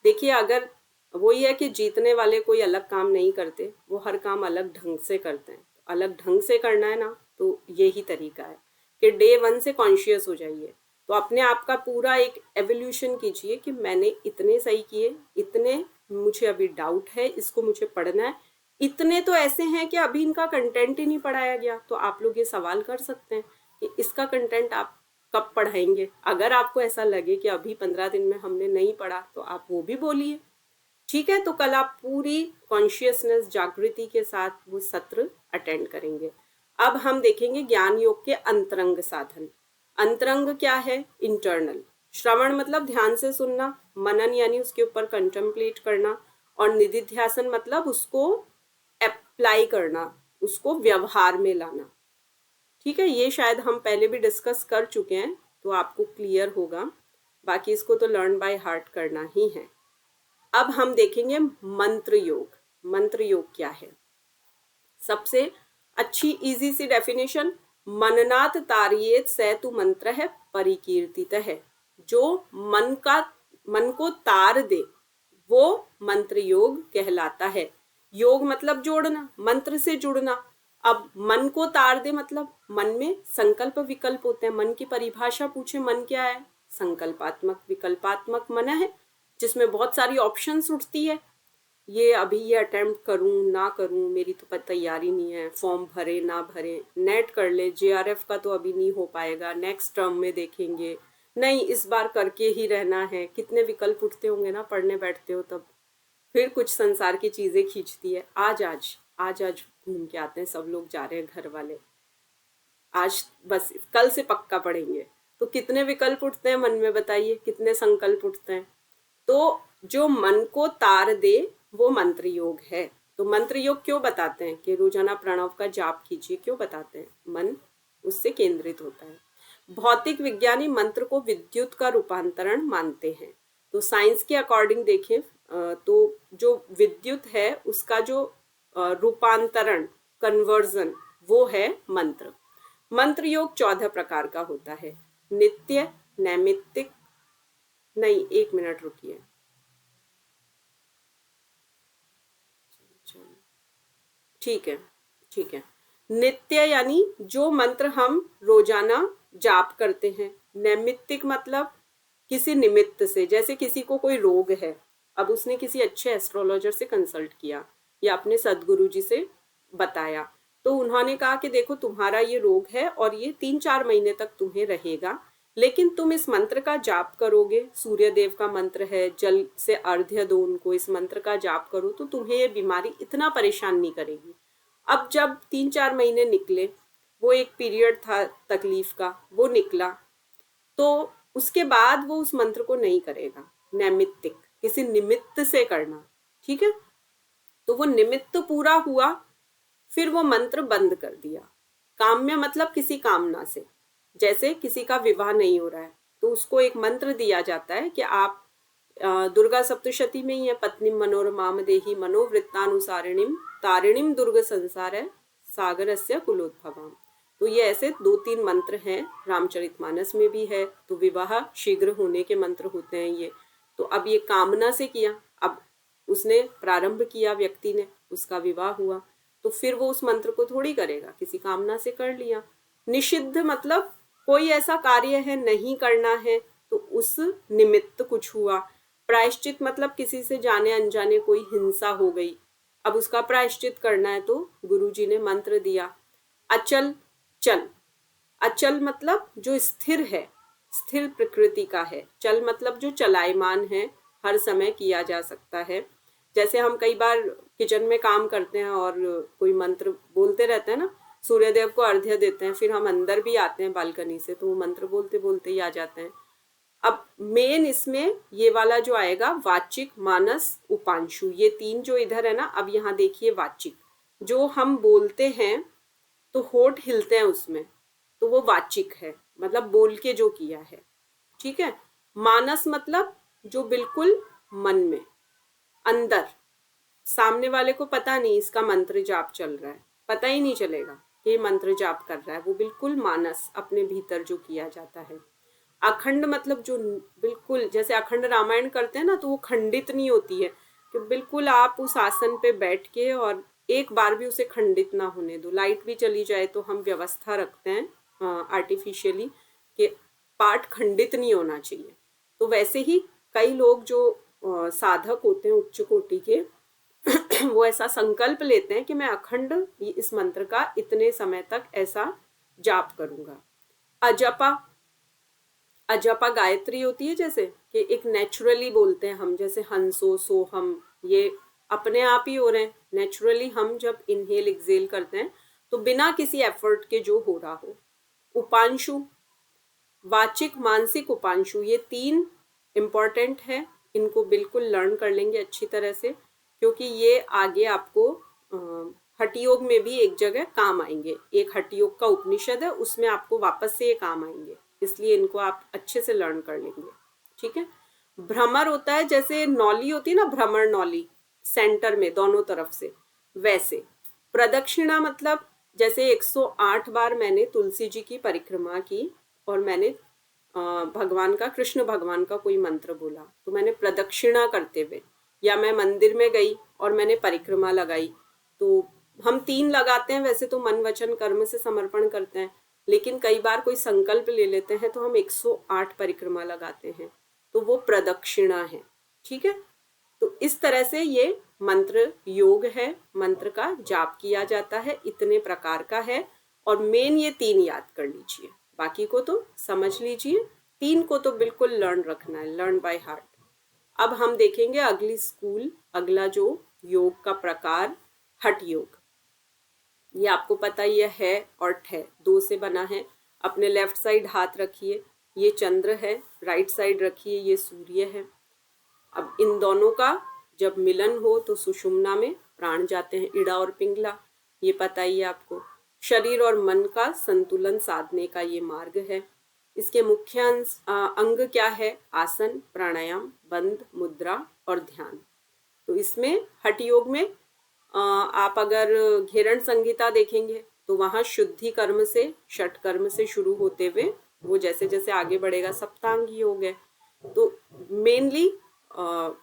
देखिए, अगर वही है कि जीतने वाले कोई अलग काम नहीं करते, वो हर काम अलग ढंग से करते हैं। अलग ढंग से करना है ना, तो यही तरीका है कि डे 1 से कॉन्शियस हो जाइए। तो अपने आप का पूरा एक एवोल्यूशन कीजिए कि मैंने इतने सही किए, इतने मुझे अभी डाउट है, इसको मुझे पढ़ना है, इतने तो ऐसे हैं कि अभी इनका कंटेंट ही नहीं पढ़ाया गया। तो आप लोग ये सवाल कर सकते हैं कि इसका कंटेंट आप कब पढ़ाएंगे। अगर आपको ऐसा लगे कि अभी 15 दिन में हमने नहीं पढ़ा तो आप वो भी बोलिए। ठीक है, तो कल आप पूरी कॉन्शियसनेस जागृति के साथ वो सत्र अटेंड करेंगे। अब हम देखेंगे ज्ञान योग के अंतरंग साधन। अंतरंग क्या है? इंटरनल। श्रवण मतलब ध्यान से सुनना, मनन यानी उसके ऊपर कंटेम्पलेट करना, और निधिध्यासन मतलब उसको अप्लाई करना, उसको व्यवहार में लाना। ठीक है, ये शायद हम पहले भी डिस्कस कर चुके हैं तो आपको क्लियर होगा, बाकी इसको तो लर्न बाय हार्ट करना ही है। अब हम देखेंगे मंत्र योग। मंत्र योग क्या है? सबसे अच्छी इजी सी डेफिनेशन, मननात् तारयेत सैतु मंत्र है परिकीर्तित है। जो मन को तार दे वो मंत्र योग कहलाता है। योग मतलब जोड़ना, मंत्र से जुड़ना। अब मन को तार दे मतलब मन में संकल्प विकल्प होते हैं। मन की परिभाषा पूछे, मन क्या है? संकल्पात्मक विकल्पात्मक मन है जिसमें बहुत सारी ऑप्शंस उठती है। ये अभी ये अटेम्प्ट करूं ना करूं, मेरी तो तैयारी नहीं है, फॉर्म भरे ना भरे, नेट कर ले, जेआरएफ का तो अभी नहीं हो पाएगा, नेक्स्ट टर्म में देखेंगे, नहीं इस बार करके ही रहना है। कितने विकल्प उठते होंगे ना पढ़ने बैठते हो तब। फिर कुछ संसार की चीजें खींचती है, आज घूम के आते हैं, सब लोग जा रहे हैं घर वाले, आज बस कल से पक्का पढ़ेंगे। तो कितने विकल्प उठते हैं मन में, बताइए कितने संकल्प उठते हैं। तो जो मन को तार दे वो मंत्र योग है। तो मंत्र योग क्यों बताते हैं कि रोजाना प्रणव का जाप कीजिए, क्यों बताते हैं? मन उससे केंद्रित होता है। भौतिक विज्ञानी मंत्र को विद्युत का रूपांतरण मानते हैं। तो साइंस के अकॉर्डिंग देखें तो जो विद्युत है उसका जो रूपांतरण, कन्वर्जन, वो है मंत्र। मंत्र योग 14 प्रकार का होता है। नित्य, नैमित्तिक, नहीं 1 मिनट रुकिए, ठीक है। नित्य यानी जो मंत्र हम रोजाना जाप करते हैं। नैमित्तिक मतलब किसी निमित्त से, जैसे किसी को कोई रोग है, अब उसने किसी अच्छे एस्ट्रोलॉजर से कंसल्ट किया या अपने सदगुरु जी से बताया, तो उन्होंने कहा कि देखो तुम्हारा ये रोग है और ये 3-4 महीने तक तुम्हें रहेगा, लेकिन तुम इस मंत्र का जाप करोगे, सूर्य देव का मंत्र है, जल से अर्घ्य दो उनको, इस मंत्र का जाप करो तो तुम्हें ये बीमारी इतना परेशान नहीं करेगी। अब जब 3-4 महीने निकले, वो एक पीरियड था तकलीफ का, वो निकला, तो उसके बाद वो उस मंत्र को नहीं करेगा। नैमित्तिक, किसी निमित्त से करना। ठीक है, तो वो निमित्त पूरा हुआ, फिर वो मंत्र बंद कर दिया। काम्य मतलब किसी कामना से, जैसे किसी का विवाह नहीं हो रहा है तो उसको एक मंत्र दिया जाता है कि आप दुर्गा सप्तशती में ही है, पत्नीम मनोरमाम देही मनोवृत्तानुसारिणीम तारिणीम दुर्ग संसार है सागरस्य कुलोद्भवाम। तो ये ऐसे 2-3 मंत्र हैं, रामचरितमानस में भी है। तो विवाह शीघ्र होने के मंत्र होते हैं ये। तो अब ये कामना से किया, अब उसने प्रारंभ किया, व्यक्ति ने, उसका विवाह हुआ, तो फिर वो उस मंत्र को थोड़ी करेगा, किसी कामना से कर लिया। निषिद्ध मतलब कोई ऐसा कार्य है नहीं करना है, तो उस निमित्त कुछ हुआ। प्रायश्चित मतलब किसी से जाने अनजाने कोई हिंसा हो गई, अब उसका प्रायश्चित करना है, तो गुरुजी ने मंत्र दिया। अचल चल, अचल मतलब जो स्थिर है, स्थिर प्रकृति का है। चल मतलब जो चलायमान है, हर समय किया जा सकता है। जैसे हम कई बार किचन में काम करते हैं और कोई मंत्र बोलते रहते हैं ना, सूर्यदेव को अर्घ्य देते हैं, फिर हम अंदर भी आते हैं बालकनी से, तो वो मंत्र बोलते बोलते ही आ जाते हैं। अब मेन इसमें ये वाला जो आएगा, वाचिक, मानस, उपांशु, ये 3 जो इधर है ना, अब यहाँ देखिए वाचिक, जो हम बोलते हैं तो होठ हिलते हैं उसमें, तो वो वाचिक है, मतलब बोल के जो किया है, ठीक है। मानस मतलब जो बिल्कुल मन में, अंदर, सामने वाले को पता नहीं इसका मंत्र जाप चल रहा है, पता ही नहीं चलेगा कि ये मंत्र जाप कर रहा है, वो बिल्कुल मानस, अपने भीतर जो किया जाता है। अखंड मतलब जो बिल्कुल, जैसे अखंड रामायण करते हैं ना, तो वो खंडित नहीं होती है, कि बिल्कुल आप उस आसन पे बैठ के और एक बार भी उसे खंडित ना होने दो। लाइट भी चली जाए तो हम व्यवस्था रखते हैं आर्टिफिशियली कि पाठ खंडित नहीं होना चाहिए। तो वैसे ही कई लोग जो साधक होते हैं उच्च कोटि के वो ऐसा संकल्प लेते हैं कि मैं अखंड इस मंत्र का इतने समय तक ऐसा जाप करूंगा। अजपा, अजपा गायत्री होती है, जैसे कि एक नेचुरली बोलते हैं हम, जैसे हंसो सोहम, ये अपने आप ही हो रहे हैं नेचुरली। हम जब इनहेल एक्सेल करते हैं तो बिना किसी एफर्ट के जो हो रहा हो। उपांशु, वाचिक, मानसिक, उपांशु, ये 3 इंपॉर्टेंट है, इनको बिल्कुल लर्न कर लेंगे अच्छी तरह से, क्योंकि ये आगे आपको हठयोग में भी एक जगह काम आएंगे। एक हठयोग का उपनिषद है, उसमें आपको वापस से ये काम आएंगे, इसलिए इनको आप अच्छे से लर्न कर लेंगे, ठीक है। भ्रमर होता है, जैसे नौली होती है ना, भ्रमर नौली, सेंटर में दोनों तरफ से, वैसे। प्रदक्षिणा मतलब जैसे 108 बार मैंने तुलसी जी की परिक्रमा की और मैंने भगवान का, कृष्ण भगवान का कोई मंत्र बोला, तो मैंने प्रदक्षिणा करते हुए, या मैं मंदिर में गई और मैंने परिक्रमा लगाई, तो हम 3 लगाते हैं वैसे तो, मन वचन कर्म से समर्पण करते हैं, लेकिन कई बार कोई संकल्प ले लेते हैं तो हम 108 परिक्रमा लगाते हैं, तो वो प्रदक्षिणा है, ठीक है। तो इस तरह से ये मंत्र योग है, मंत्र का जाप किया जाता है, इतने प्रकार का है। और मेन ये 3 याद कर लीजिए, बाकी को तो समझ लीजिए, 3 को तो बिल्कुल लर्न रखना है, लर्न बाय हार्ट। अब हम देखेंगे अगली स्कूल, अगला जो योग का प्रकार, हठ योग। ये आपको पता ही है और ठे 2 से बना है। अपने लेफ्ट साइड हाथ रखिए, ये चंद्र है, राइट साइड रखिए, ये सूर्य है। अब इन दोनों का जब मिलन हो तो सुषुम्ना में प्राण जाते हैं, इड़ा और पिंगला, ये पता ही है आपको। शरीर और मन का संतुलन साधने का ये मार्ग है। इसके मुख्य अंग क्या है? आसन, प्राणायाम, बंध, मुद्रा और ध्यान। तो इसमें हठ योग में आप अगर घेरण संहिता देखेंगे तो वहां शुद्धि कर्म से, षट कर्म से शुरू होते हुए वो जैसे जैसे आगे बढ़ेगा सप्तांग ही हो गए। तो मेनली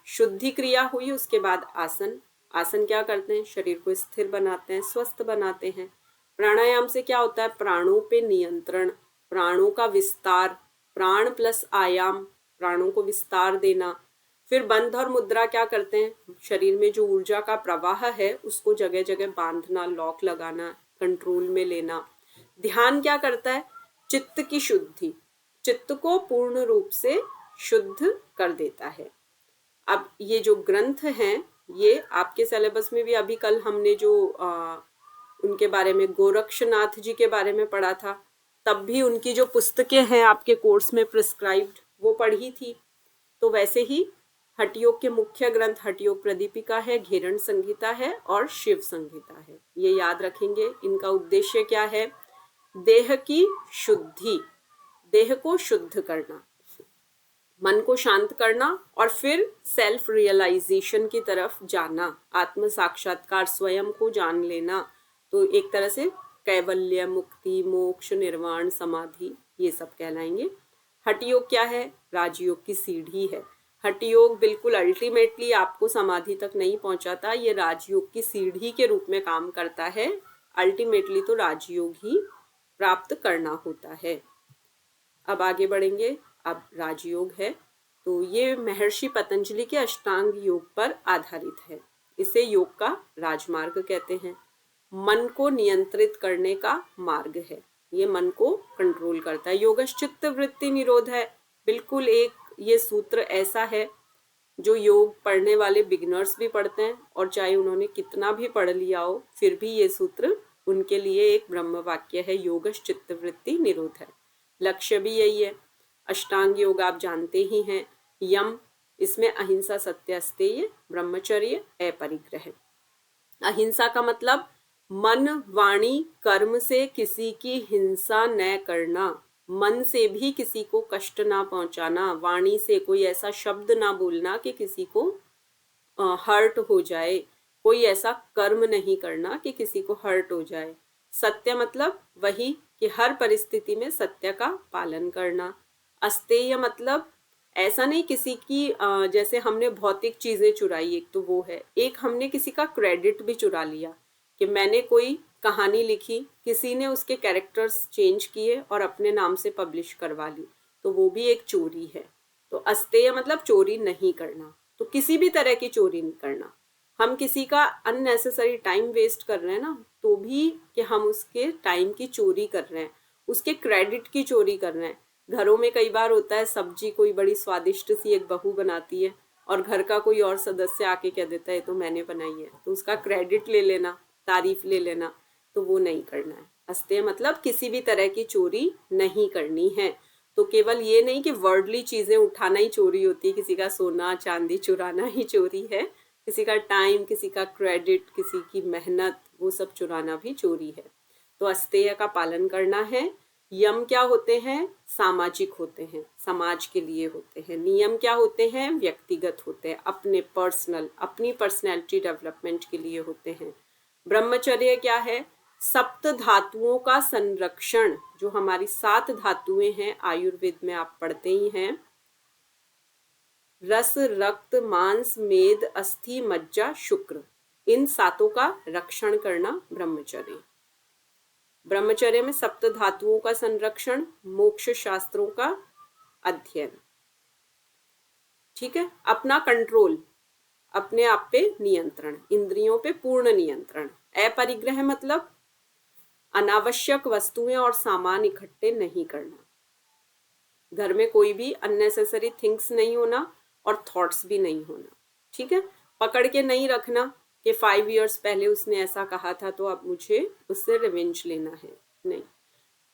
शुद्धि क्रिया हुई, उसके बाद आसन। आसन क्या करते हैं? शरीर को स्थिर बनाते हैं, स्वस्थ बनाते हैं। प्राणायाम से क्या होता है? प्राणों पे नियंत्रण, प्राणों का विस्तार, प्राण प्लस आयाम, प्राणों को विस्तार देना। फिर बंध और मुद्रा क्या करते हैं? शरीर में जो ऊर्जा का प्रवाह है उसको जगह जगह बांधना, लॉक लगाना, कंट्रोल में लेना। ध्यान क्या करता है? चित्त की शुद्धि, चित्त को पूर्ण रूप से शुद्ध कर देता है। अब ये जो ग्रंथ हैं ये आपके सिलेबस में भी अभी कल हमने जो उनके बारे में, गोरक्षनाथ जी के बारे में पढ़ा था, तब भी उनकी जो पुस्तकें हैं आपके कोर्स में प्रिस्क्राइब्ड वो पढ़ी थी। तो वैसे ही हठ योग के मुख्य ग्रंथ हठ योग प्रदीपिका है, घेरण संहिता है और शिव संहिता है। ये याद रखेंगे। इनका उद्देश्य क्या है? देह की शुद्धि, देह को शुद्ध करना। मन को शांत करना और फिर सेल्फ रियलाइजेशन की तरफ जाना, आत्म साक्षात्कार, स्वयं को जान लेना। तो एक तरह से कैवल्य, मुक्ति, मोक्ष, निर्वाण, समाधि, ये सब कहलाएंगे। हठ योग क्या है? राजयोग की सीढ़ी है। हठ योग बिल्कुल अल्टीमेटली आपको समाधि तक नहीं पहुंचाता, ये राजयोग की सीढ़ी के रूप में काम करता है। अल्टीमेटली तो राजयोग ही प्राप्त करना होता है। अब आगे बढ़ेंगे। अब राजयोग है तो ये महर्षि पतंजलि के अष्टांग योग पर आधारित है। इसे योग का राजमार्ग कहते हैं। मन को नियंत्रित करने का मार्ग है, ये मन को कंट्रोल करता है। योगश्चित्त वृत्ति निरोध है, बिल्कुल एक ये सूत्र ऐसा है जो योग पढ़ने वाले बिगिनर्स भी पढ़ते हैं, और चाहे उन्होंने कितना भी पढ़ लिया हो फिर भी ये सूत्र उनके लिए एक ब्रह्म वाक्य है। योगश्चित्त वृत्ति निरोध है, लक्ष्य भी यही है। अष्टांग योग आप जानते ही हैं। यम, इसमें अहिंसा, सत्य, अस्तेय, ब्रह्मचर्य, अपरिग्रह। अहिंसा का मतलब मन, वाणी, कर्म से किसी की हिंसा न करना, मन से भी किसी को कष्ट ना पहुंचाना, वाणी से कोई ऐसा शब्द ना बोलना कि किसी को हर्ट हो जाए, कोई ऐसा कर्म नहीं करना कि किसी को हर्ट हो जाए। सत्य मतलब वही कि हर परिस्थिति में सत्य का पालन करना। अस्तेय मतलब ऐसा नहीं किसी की जैसे हमने भौतिक चीजें चुराई, एक तो वो है, एक हमने किसी का क्रेडिट भी चुरा लिया कि मैंने कोई कहानी लिखी, किसी ने उसके कैरेक्टर्स चेंज किए और अपने नाम से पब्लिश करवा ली, तो वो भी एक चोरी है। तो अस्तेय मतलब चोरी नहीं करना, तो किसी भी तरह की चोरी नहीं करना। हम किसी का अननेसेसरी टाइम वेस्ट कर रहे हैं ना, तो भी कि हम उसके टाइम की चोरी कर रहे हैं, उसके क्रेडिट की चोरी कर रहे हैं। घरों में कई बार होता है, सब्जी कोई बड़ी स्वादिष्ट सी एक बहू बनाती है और घर का कोई और सदस्य आके कह देता है तो मैंने बनाई है, तो उसका क्रेडिट ले लेना, तारीफ ले लेना, तो वो नहीं करना है। अस्तेय मतलब किसी भी तरह की चोरी नहीं करनी है। तो केवल ये नहीं कि वर्डली चीजें उठाना ही चोरी होती है, किसी का सोना चांदी चुराना ही चोरी है, किसी का टाइम, किसी का क्रेडिट, किसी की मेहनत, वो सब चुराना भी चोरी है। तो अस्तेय का पालन करना है। यम क्या होते हैं? सामाजिक होते हैं, समाज के लिए होते हैं। नियम क्या होते हैं? व्यक्तिगत होते हैं, अपने पर्सनल, अपनी पर्सनैलिटी डेवलपमेंट के लिए होते हैं। ब्रह्मचर्य क्या है? सप्त धातुओं का संरक्षण, जो हमारी 7 धातुएं हैं, आयुर्वेद में आप पढ़ते ही हैं, रस, रक्त, मांस, मेद, अस्थि, मज्जा, शुक्र, इन 7 का रक्षण करना ब्रह्मचर्य। ब्रह्मचर्य में सप्त धातुओं का संरक्षण, मोक्ष शास्त्रों का अध्ययन। ठीक है। अपना कंट्रोल, अपने आप पे नियंत्रण, इंद्रियों पे पूर्ण नियंत्रण। अपरिग्रह मतलब अनावश्यक वस्तुएं और सामान इकट्ठे नहीं करना, घर में कोई भी अननेसेसरी थिंग्स नहीं होना और थॉट्स भी नहीं होना। ठीक है। पकड़ के नहीं रखना कि 5 इयर्स पहले उसने ऐसा कहा था तो अब मुझे उससे रिवेंज लेना है, नहीं।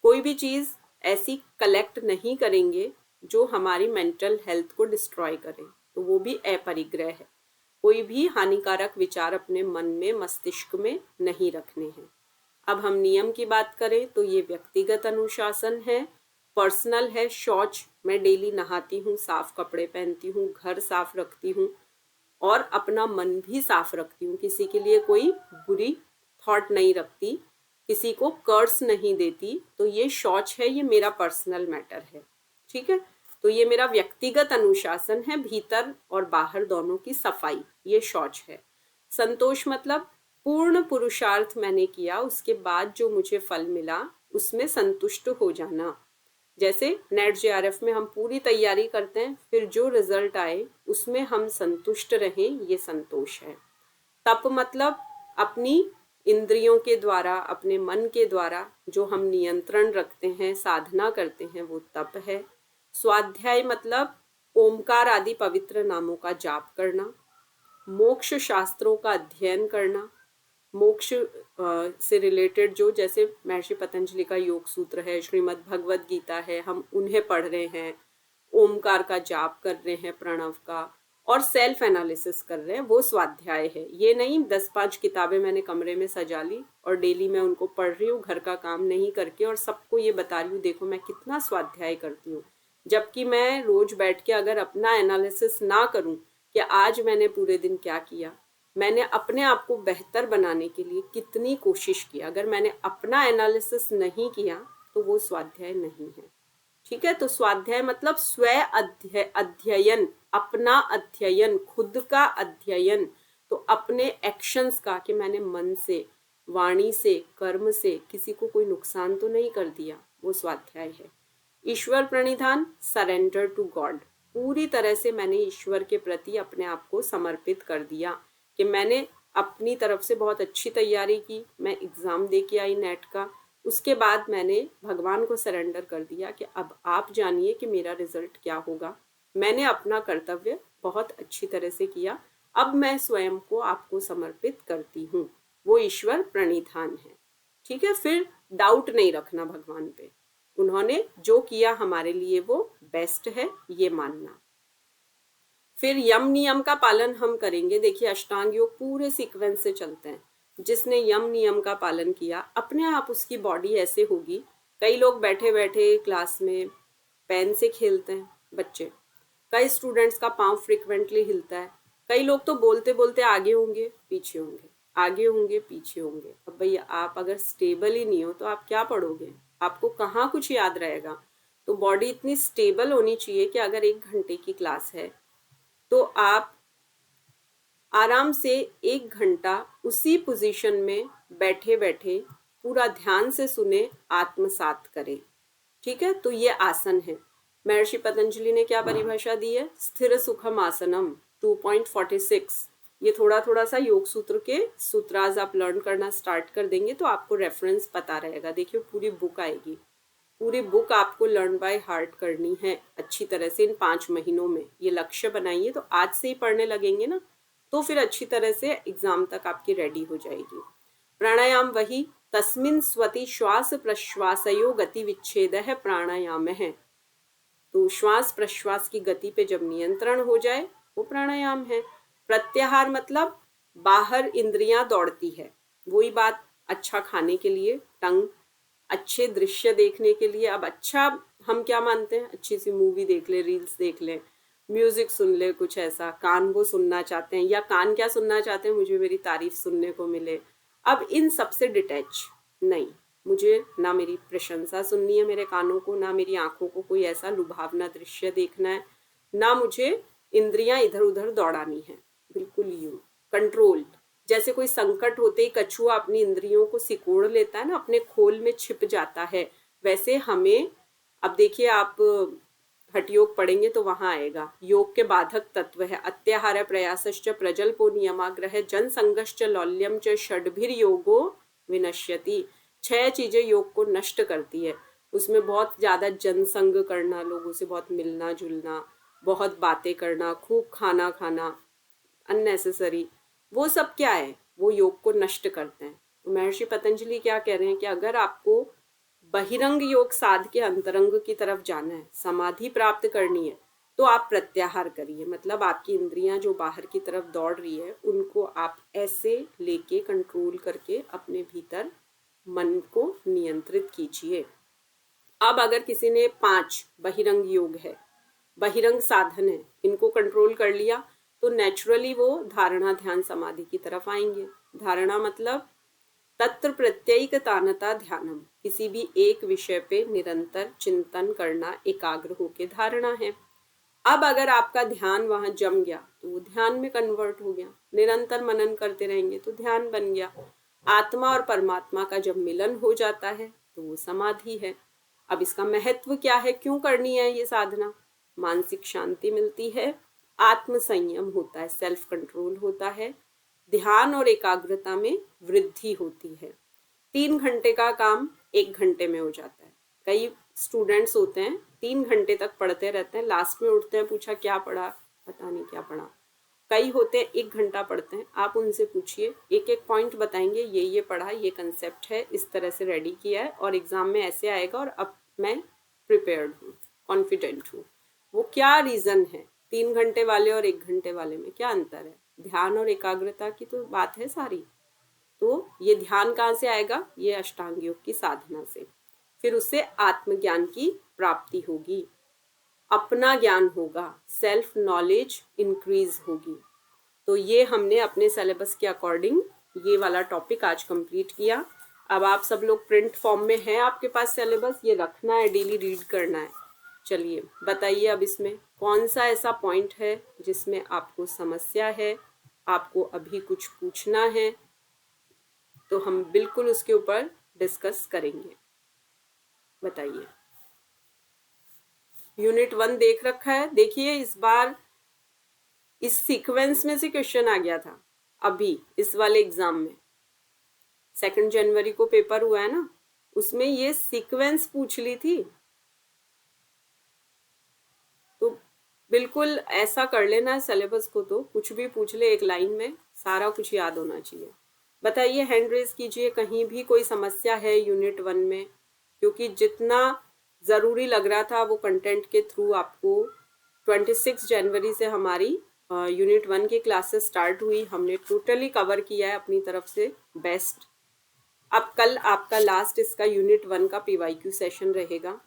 कोई भी चीज ऐसी कलेक्ट नहीं करेंगे जो हमारी मेंटल हेल्थ को डिस्ट्रॉय करे, तो वो भी अपरिग्रह है। कोई भी हानिकारक विचार अपने मन में, मस्तिष्क में नहीं रखने हैं। अब हम नियम की बात करें तो ये व्यक्तिगत अनुशासन है, पर्सनल है। शौच, मैं डेली नहाती हूँ, साफ कपड़े पहनती हूँ, घर साफ रखती हूँ और अपना मन भी साफ रखती हूँ, किसी के लिए कोई बुरी थॉट नहीं रखती, किसी को कर्स नहीं देती, तो ये शौच है, ये मेरा पर्सनल मैटर है। ठीक है। तो ये मेरा व्यक्तिगत अनुशासन है, भीतर और बाहर दोनों की सफाई, ये शौच है। संतोष मतलब पूर्ण पुरुषार्थ मैंने किया, उसके बाद जो मुझे फल मिला उसमें संतुष्ट हो जाना। जैसे नेट जेआरएफ में हम पूरी तैयारी करते हैं, फिर जो रिजल्ट आए उसमें हम संतुष्ट रहें, ये संतोष है। तप मतलब अपनी इंद्रियों के द्वारा, अपने मन के द्वारा जो हम नियंत्रण रखते हैं, साधना करते हैं, वो तप है। स्वाध्याय मतलब ओमकार आदि पवित्र नामों का जाप करना। मोक्ष शास्त्रों का अध्ययन करना, मोक्ष से रिलेटेड जो, जैसे महर्षि पतंजलि का योग सूत्र है, श्रीमद् भगवद गीता है, हम उन्हें पढ़ रहे हैं, ओमकार का जाप कर रहे हैं, प्रणव का, और सेल्फ एनालिसिस कर रहे हैं, वो स्वाध्याय है। ये नहीं 10-5 किताबें मैंने कमरे में सजा ली और डेली मैं उनको पढ़ रही हूँ घर का काम नहीं करके और सबको ये बता रही हूँ देखो मैं कितना स्वाध्याय करती हूँ। जबकि मैं रोज बैठ के अगर अपना एनालिसिस ना करूं कि आज मैंने पूरे दिन क्या किया, मैंने अपने आप को बेहतर बनाने के लिए कितनी कोशिश की, अगर मैंने अपना एनालिसिस नहीं किया तो वो स्वाध्याय नहीं है। ठीक है, तो स्वाध्याय मतलब स्व अध्ययन, अपना अध्ययन, खुद का अध्ययन, तो अपने एक्शंस का, कि मैंने मन से, वाणी से, कर्म से किसी को कोई नुकसान तो नहीं कर दिया, वो स्वाध्याय है। ईश्वर प्रणिधान, सरेंडर टू गॉड, पूरी तरह से मैंने ईश्वर के प्रति अपने आप को समर्पित कर दिया, कि मैंने अपनी तरफ से बहुत अच्छी तैयारी की, मैं एग्जाम दे के आई नेट का, उसके बाद मैंने भगवान को सरेंडर कर दिया कि अब आप जानिए कि मेरा रिजल्ट क्या होगा, मैंने अपना कर्तव्य बहुत अच्छी तरह से किया, अब मैं स्वयं को आपको समर्पित करती हूँ। वो ईश्वर प्रणिधान है। ठीक है, फिर डाउट नहीं रखना भगवान पे, उन्होंने जो किया हमारे लिए वो बेस्ट है, ये मानना। फिर यम नियम का पालन हम करेंगे। देखिए, अष्टांग योग पूरे सीक्वेंस से चलते हैं। जिसने यम नियम का पालन किया, अपने आप उसकी बॉडी ऐसे होगी। कई लोग बैठे बैठे क्लास में पेन से खेलते हैं बच्चे, कई स्टूडेंट्स का पाँव फ्रिक्वेंटली हिलता है, कई लोग तो बोलते बोलते आगे होंगे पीछे होंगे, आगे होंगे पीछे होंगे। अब भैया, आप अगर स्टेबल ही नहीं हो तो आप क्या पढ़ोगे, आपको कहाँ कुछ याद रहेगा। तो बॉडी इतनी स्टेबल होनी चाहिए कि अगर 1 घंटे की क्लास है तो आप आराम से 1 घंटा उसी पोजीशन में बैठे बैठे पूरा ध्यान से सुने, आत्मसात करें। ठीक है, तो ये आसन है। महर्षि पतंजलि ने क्या परिभाषा दी है? स्थिर सुखम आसनम 2.46। ये थोड़ा थोड़ा सा योग सूत्र के सूत्राज आप लर्न करना स्टार्ट कर देंगे तो आपको रेफरेंस पता रहेगा। देखिए, पूरी बुक आएगी, पूरी बुक आपको लर्न बाय हार्ट करनी है अच्छी तरह से इन 5 महीनों में। ये लक्ष्य बनाइए, तो आज से ही पढ़ने लगेंगे ना, तो फिर अच्छी तरह से एग्जाम तक आपकी रेडी हो जाएगी। प्राणायाम वही, तस्मिन् स्वति श्वास प्रश्वासयो गति विच्छेद है प्राणायाम है। तो श्वास प्रश्वास की गति पे जब नियंत्रण हो जाए वो प्राणायाम है। प्रत्याहार मतलब बाहर इंद्रियां दौड़ती है, वही बात, अच्छा खाने के लिए टंग, अच्छे दृश्य देखने के लिए। अब अच्छा हम क्या मानते हैं? अच्छी सी मूवी देख ले, रील्स देख ले, म्यूजिक सुन ले, कुछ ऐसा। कान वो सुनना चाहते हैं, या कान क्या सुनना चाहते हैं? मुझे मेरी तारीफ सुनने को मिले। अब इन सबसे डिटैच नहीं, मुझे ना मेरी प्रशंसा सुननी है मेरे कानों को, ना मेरी आंखों को कोई ऐसा लुभावना दृश्य देखना है, ना मुझे इंद्रियां इधर उधर दौड़ानी है। बिल्कुल यूं कंट्रोल। जैसे कोई संकट होते ही कछुआ अपनी इंद्रियों को सिकोड़ लेता है ना, अपने खोल में छिप जाता है, वैसे हमें, अब देखिए आप हठ योग पढ़ेंगे तो वहां आएगा, योग के बाधक तत्व है अत्याहार प्रयासश्च प्रजल्पो नियमाग्रह जन संघश्च लौल्यम च षड्भिर योगो विनश्यति। 6 चीजें योग को नष्ट करती है। उसमें बहुत ज्यादा जनसंग करना, लोगों से बहुत मिलना जुलना, बहुत बातें करना, खूब खाना खाना अननेसेसरी, वो सब क्या है? वो योग को नष्ट करते हैं। तो महर्षि पतंजलि क्या कह रहे हैं कि अगर आपको बहिरंग योग साध के अंतरंग की तरफ जाना है, समाधि प्राप्त करनी है, तो आप प्रत्याहार करिए। मतलब आपकी इंद्रियां जो बाहर की तरफ दौड़ रही है उनको आप ऐसे लेके कंट्रोल करके अपने भीतर मन को नियंत्रित कीजिए। अब अगर किसी ने 5 बहिरंग योग है, बहिरंग साधन है, इनको कंट्रोल कर लिया तो नेचुरली वो धारणा ध्यान समाधि की तरफ आएंगे। धारणा मतलब तत्र प्रत्ययिक तानता ध्यानम, किसी भी एक विषय पे निरंतर चिंतन करना, एकाग्र होके धारणा है। अब अगर आपका ध्यान वहां जम गया तो वो ध्यान में कन्वर्ट हो गया, निरंतर मनन करते रहेंगे तो ध्यान बन गया। आत्मा और परमात्मा का जब मिलन हो जाता है तो वो समाधि है। अब इसका महत्व क्या है, क्यों करनी है ये साधना? मानसिक शांति मिलती है, आत्म संयम होता है, सेल्फ कंट्रोल होता है, ध्यान और एकाग्रता में वृद्धि होती है। 3 घंटे का काम 1 घंटे में हो जाता है। कई स्टूडेंट्स होते हैं 3 घंटे तक पढ़ते रहते हैं, लास्ट में उठते हैं, पूछा क्या पढ़ा, पता नहीं क्या पढ़ा। कई होते हैं 1 घंटा पढ़ते हैं, आप उनसे पूछिए, एक एक पॉइंट बताएंगे, ये पढ़ा, ये कंसेप्ट है, इस तरह से रेडी किया है और एग्जाम में ऐसे आएगा और अब मैं प्रिपेयर्ड हूँ, कॉन्फिडेंट हूँ। वो क्या रीजन है? 3 घंटे वाले और 1 घंटे वाले में क्या अंतर है? ध्यान और एकाग्रता की तो बात है सारी। तो ये ध्यान कहाँ से आएगा? ये अष्टांग योग की साधना से। फिर उससे आत्मज्ञान की प्राप्ति होगी। अपना ज्ञान होगा, सेल्फ नॉलेज इंक्रीज होगी। तो ये हमने अपने सिलेबस के अकॉर्डिंग ये वाला टॉपिक आज कंप्लीट किया। अब आप सब लोग प्रिंट फॉर्म में है, आपके पास सिलेबस, ये रखना है, डेली रीड करना है। चलिए बताइए अब इसमें कौन सा ऐसा पॉइंट है जिसमें आपको समस्या है, आपको अभी कुछ पूछना है, तो हम बिल्कुल उसके ऊपर डिस्कस करेंगे। बताइए। यूनिट 1 देख रखा है? देखिए इस बार इस सीक्वेंस में से क्वेश्चन आ गया था अभी इस वाले एग्जाम में। 2 जनवरी को पेपर हुआ है ना, उसमें ये सीक्वेंस पूछ ली थी। तो बिल्कुल ऐसा कर लेना है सिलेबस को, तो कुछ भी पूछ ले एक लाइन में सारा कुछ याद होना चाहिए। बताइए, हैंड रेज कीजिए कहीं भी कोई समस्या है यूनिट 1 में, क्योंकि जितना ज़रूरी लग रहा था वो कंटेंट के थ्रू आपको 26 जनवरी से हमारी यूनिट 1 की क्लासेस स्टार्ट हुई, हमने टोटली कवर किया है अपनी तरफ से बेस्ट। अब कल आपका लास्ट इसका यूनिट 1 का PYQ सेशन रहेगा,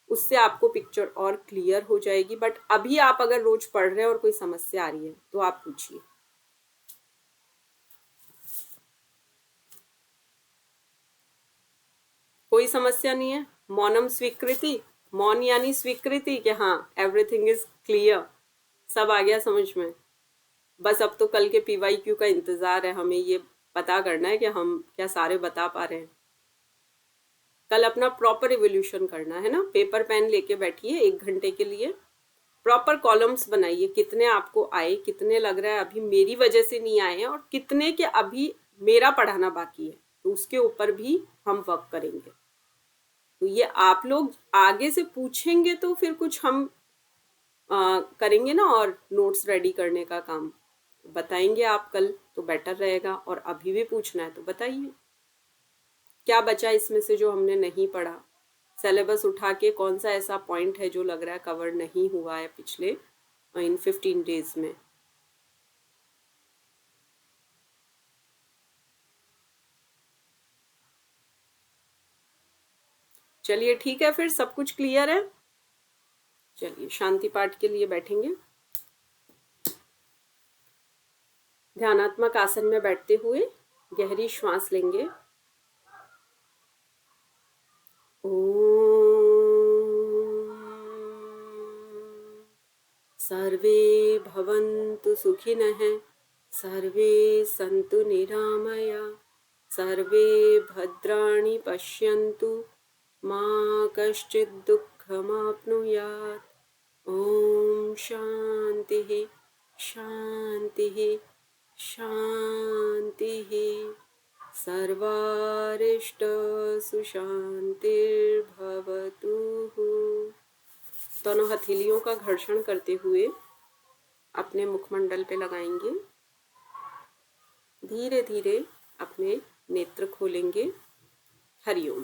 उससे आपको पिक्चर और क्लियर हो जाएगी। बट अभी आप अगर रोज पढ़ रहे हैं और कोई समस्या आ रही है तो आप पूछिए। कोई समस्या नहीं है? मौनम स्वीकृति, मौन यानी स्वीकृति कि हाँ एवरीथिंग इज क्लियर, सब आ गया समझ में। बस अब तो कल के PYQ का इंतजार है, हमें ये पता करना है कि हम क्या सारे बता पा रहे हैं। कल अपना प्रॉपर रिवोल्यूशन करना है ना, पेपर पेन लेके बैठिए 1 घंटे के लिए, प्रॉपर कॉलम्स बनाइए, कितने आपको आए, कितने लग रहा है अभी मेरी वजह से नहीं आए हैं, और कितने के अभी मेरा पढ़ाना बाकी है, तो उसके ऊपर भी हम वर्क करेंगे। तो ये आप लोग आगे से पूछेंगे तो फिर कुछ हम करेंगे ना, और नोट्स रेडी करने का काम बताएंगे आप कल, तो बेटर रहेगा। और अभी भी पूछना है तो बताइए क्या बचा इसमें से जो हमने नहीं पढ़ा, सिलेबस उठा के कौन सा ऐसा पॉइंट है जो लग रहा है कवर नहीं हुआ है पिछले इन 15 डेज में। चलिए ठीक है, फिर सब कुछ क्लियर है। चलिए शांति पाठ के लिए बैठेंगे। ध्यानात्मक आसन में बैठते हुए गहरी श्वास लेंगे। सर्वे भवन्तु सुखिनः, सर्वे सन्तु निरामया, सर्वे भद्राणि पश्यन्तु, मा कश्चित् दुःखमाप्नुयात्। ॐ शान्तिः शान्तिः शान्तिः। सर्वारिष्ट सुशान्तिर्भवतु। दोनों हथेलियों का घर्षण करते हुए अपने मुखमंडल पे लगाएंगे। धीरे धीरे अपने नेत्र खोलेंगे। हरिओम।